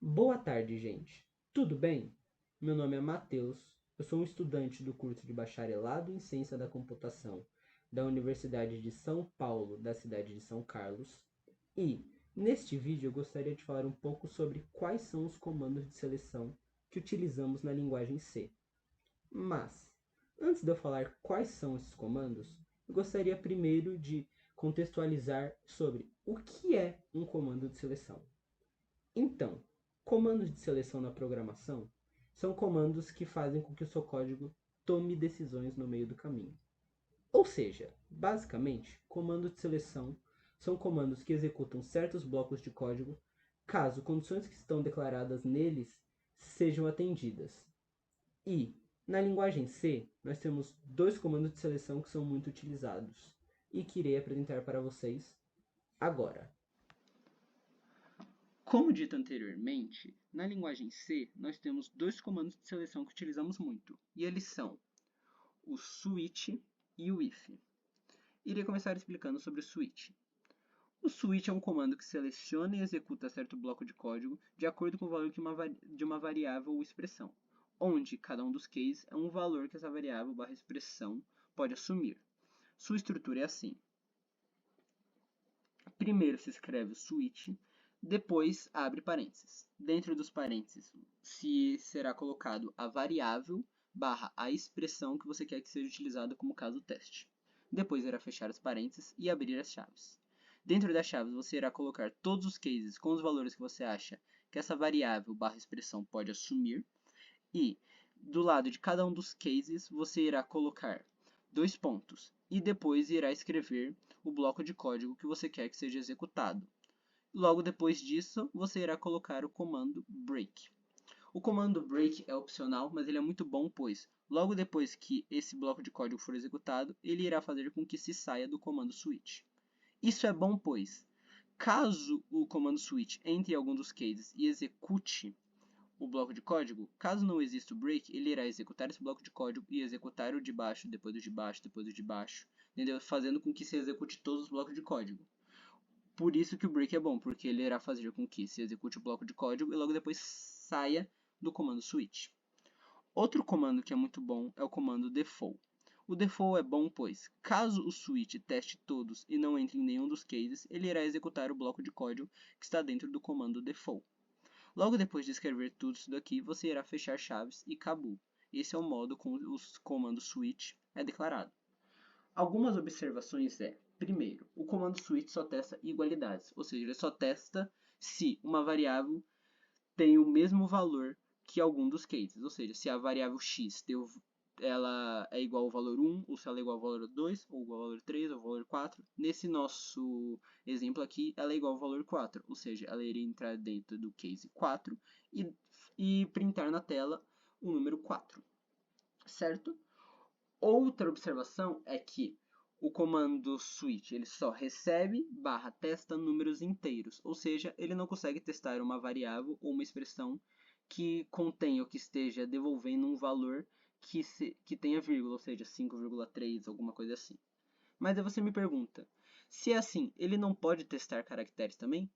Boa tarde, gente. Tudo bem? Meu nome é Matheus. Eu sou um estudante do curso de Bacharelado em Ciência da Computação da Universidade de São Paulo, da cidade de São Carlos. E, neste vídeo, eu gostaria de falar um pouco sobre quais são os comandos de seleção que utilizamos na linguagem C. Mas, antes de eu falar quais são esses comandos, eu gostaria primeiro de contextualizar sobre o que é um comando de seleção. Então, comandos de seleção na programação são comandos que fazem com que o seu código tome decisões no meio do caminho. Ou seja, basicamente, comandos de seleção são comandos que executam certos blocos de código caso condições que estão declaradas neles sejam atendidas. E, na linguagem C, nós temos dois comandos de seleção que são muito utilizados e que irei apresentar para vocês agora. Como dito anteriormente, na linguagem C nós temos dois comandos de seleção que utilizamos muito, e eles são o switch e o if. Irei começar explicando sobre o switch. O switch é um comando que seleciona e executa certo bloco de código de acordo com o valor de uma variável ou expressão, onde cada um dos cases é um valor que essa variável barra expressão pode assumir. Sua estrutura é assim. Primeiro se escreve o switch, depois abre parênteses. Dentro dos parênteses será colocado a variável barra a expressão que você quer que seja utilizada como caso teste. Depois irá fechar os parênteses e abrir as chaves. Dentro das chaves você irá colocar todos os cases com os valores que você acha que essa variável barra expressão pode assumir. E do lado de cada um dos cases você irá colocar dois pontos e depois irá escrever o bloco de código que você quer que seja executado. Logo depois disso, você irá colocar o comando break. O comando break é opcional, mas ele é muito bom, pois logo depois que esse bloco de código for executado, ele irá fazer com que se saia do comando switch. Isso é bom, pois caso o comando switch entre em algum dos cases e execute o bloco de código, caso não exista o break, ele irá executar esse bloco de código e executar o de baixo, depois do de baixo, depois do de baixo, entendeu? Fazendo com que se execute todos os blocos de código. Por isso que o break é bom, porque ele irá fazer com que se execute o bloco de código e logo depois saia do comando switch. Outro comando que é muito bom é o comando default. O default é bom, pois caso o switch teste todos e não entre em nenhum dos cases, ele irá executar o bloco de código que está dentro do comando default. Logo depois de escrever tudo isso daqui, você irá fechar chaves e acabou. Esse é o modo como o comando switch é declarado. Algumas observações primeiro, o comando switch só testa igualdades, ou seja, ele só testa se uma variável tem o mesmo valor que algum dos cases, ou seja, se a variável x ela é igual ao valor 1, ou se ela é igual ao valor 2, ou igual ao valor 3, ou ao valor 4. Nesse nosso exemplo aqui, ela é igual ao valor 4, ou seja, ela iria entrar dentro do case 4 e printar na tela o número 4, certo? Outra observação é que o comando switch ele só recebe barra testa números inteiros, ou seja, ele não consegue testar uma variável ou uma expressão que contém ou que esteja devolvendo um valor que tenha vírgula, ou seja, 5,3, alguma coisa assim. Mas aí você me pergunta, se é assim, ele não pode testar caracteres também?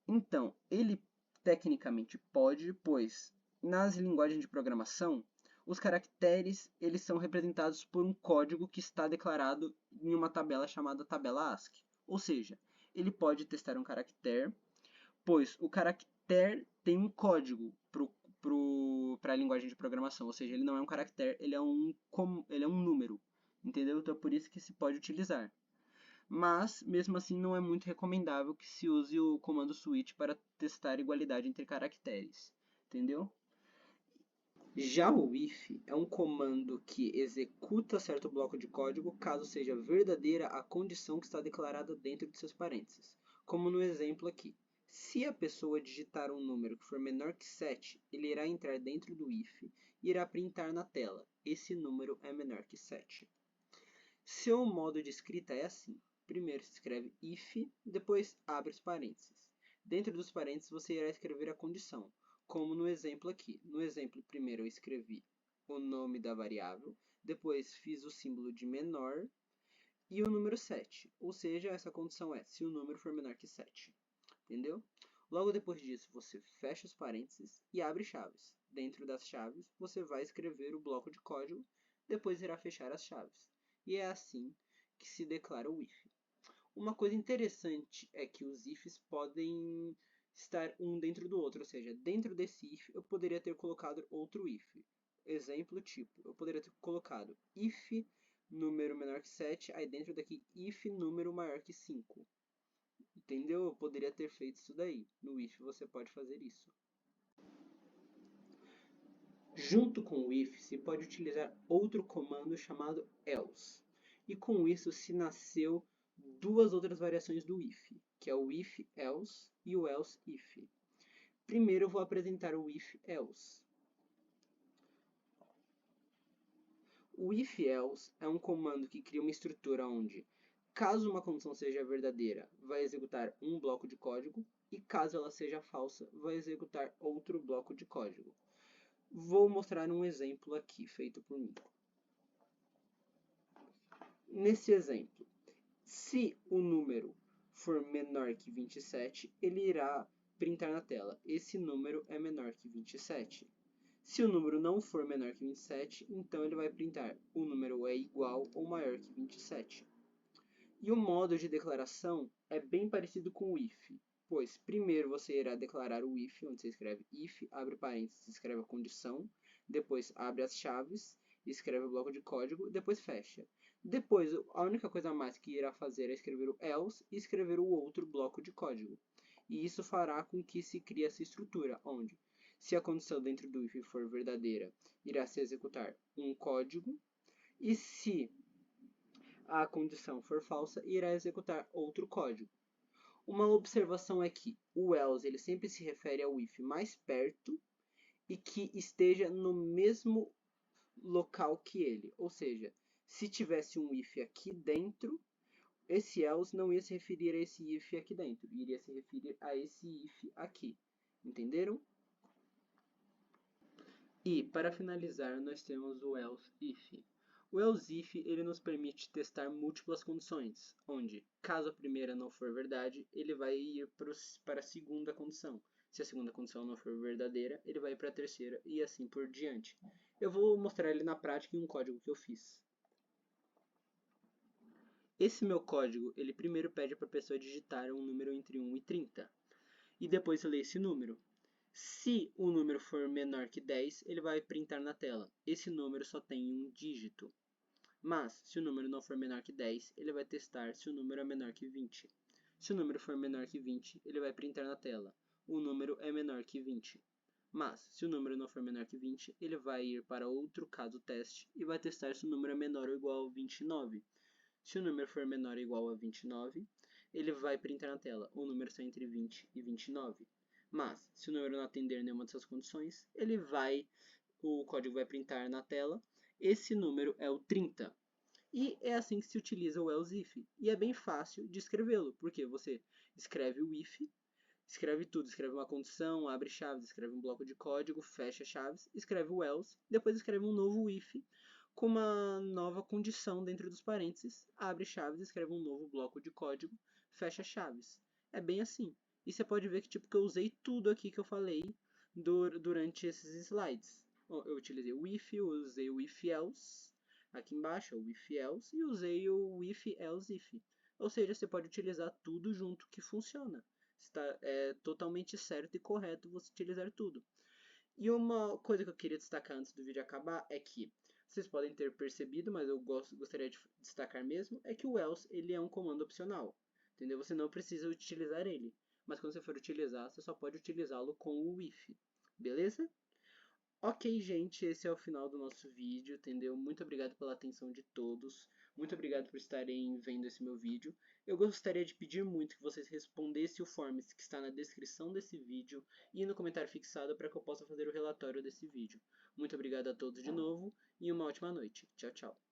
Então, ele tecnicamente pode, pois nas linguagens de programação, os caracteres eles são representados por um código que está declarado em uma tabela chamada tabela ASCII. Ou seja, ele pode testar um caractere, pois o caractere tem um código para a linguagem de programação. Ou seja, ele não é um caractere, ele é um número. Entendeu? Então é por isso que se pode utilizar. Mas, mesmo assim, não é muito recomendável que se use o comando switch para testar igualdade entre caracteres. Entendeu? Já o if é um comando que executa certo bloco de código caso seja verdadeira a condição que está declarada dentro de seus parênteses. Como no exemplo aqui. Se a pessoa digitar um número que for menor que 7, ele irá entrar dentro do if e irá printar na tela. Esse número é menor que 7. Seu modo de escrita é assim. Primeiro se escreve if, depois abre os parênteses. Dentro dos parênteses você irá escrever a condição, como no exemplo aqui. No exemplo, primeiro eu escrevi o nome da variável, depois fiz o símbolo de menor e o número 7. Ou seja, essa condição é se o número for menor que 7. Entendeu? Logo depois disso, você fecha os parênteses e abre chaves. Dentro das chaves, você vai escrever o bloco de código, depois irá fechar as chaves. E é assim que se declara o if. Uma coisa interessante é que os ifs podem estar um dentro do outro, ou seja, dentro desse if eu poderia ter colocado outro if. Exemplo tipo, eu poderia ter colocado if número menor que 7, aí dentro daqui if número maior que 5. Entendeu? Eu poderia ter feito isso daí. No if você pode fazer isso. Junto com o if, se pode utilizar outro comando chamado else. E com isso se nasceu duas outras variações do if, que é o if else e o else if. Primeiro eu vou apresentar o if else. O if else é um comando que cria uma estrutura onde, caso uma condição seja verdadeira, vai executar um bloco de código, e caso ela seja falsa, vai executar outro bloco de código. Vou mostrar um exemplo aqui, feito por mim. Nesse exemplo, se o número for menor que 27, ele irá printar na tela: esse número é menor que 27. Se o número não for menor que 27, então ele vai printar: o número é igual ou maior que 27. E o modo de declaração é bem parecido com o if, pois primeiro você irá declarar o if, onde você escreve if, abre parênteses, escreve a condição, depois abre as chaves, escreve o bloco de código, depois fecha. Depois, a única coisa a mais que irá fazer é escrever o else e escrever o outro bloco de código. E isso fará com que se crie essa estrutura, onde, se a condição dentro do if for verdadeira, irá se executar um código, e se a condição for falsa, irá executar outro código. Uma observação é que o else ele sempre se refere ao if mais perto e que esteja no mesmo local que ele. Ou seja, se tivesse um if aqui dentro, esse else não ia se referir a esse if aqui dentro, iria se referir a esse if aqui. Entenderam? E, para finalizar, nós temos o else if. O else if ele nos permite testar múltiplas condições, onde, caso a primeira não for verdade, ele vai ir para a segunda condição. Se a segunda condição não for verdadeira, ele vai para a terceira e assim por diante. Eu vou mostrar ele na prática em um código que eu fiz. Esse meu código, ele primeiro pede para a pessoa digitar um número entre 1 e 30, e depois lê esse número. Se o número for menor que 10, ele vai printar na tela: esse número só tem um dígito. Mas, se o número não for menor que 10, ele vai testar se o número é menor que 20. Se o número for menor que 20, ele vai printar na tela: o número é menor que 20. Mas, se o número não for menor que 20, ele vai ir para outro caso teste e vai testar se o número é menor ou igual a 29. Se o número for menor ou igual a 29, ele vai printar na tela: o número está entre 20 e 29. Mas, se o número não atender nenhuma dessas condições, o código vai printar na tela: esse número é o 30. E é assim que se utiliza o else if. E é bem fácil de escrevê-lo, porque você escreve o if, escreve tudo, escreve uma condição, abre chaves, escreve um bloco de código, fecha chaves, escreve o else, depois escreve um novo if com uma nova condição dentro dos parênteses, abre chaves, escreve um novo bloco de código, fecha chaves. É bem assim. E você pode ver que eu usei tudo aqui que eu falei durante esses slides. Eu utilizei o if, usei o if else, aqui embaixo o if else, e usei o if else if. Ou seja, você pode utilizar tudo junto que funciona. É totalmente certo e correto você utilizar tudo. E uma coisa que eu queria destacar antes do vídeo acabar é que vocês podem ter percebido, mas eu gostaria de destacar mesmo, é que o else ele é um comando opcional. Entendeu? Você não precisa utilizar ele, mas quando você for utilizar, você só pode utilizá-lo com o if. Beleza? Ok, gente, esse é o final do nosso vídeo, entendeu? Muito obrigado pela atenção de todos. Muito obrigado por estarem vendo esse meu vídeo. Eu gostaria de pedir muito que vocês respondessem o forms que está na descrição desse vídeo e no comentário fixado para que eu possa fazer o relatório desse vídeo. Muito obrigado a todos de novo e uma ótima noite. Tchau, tchau.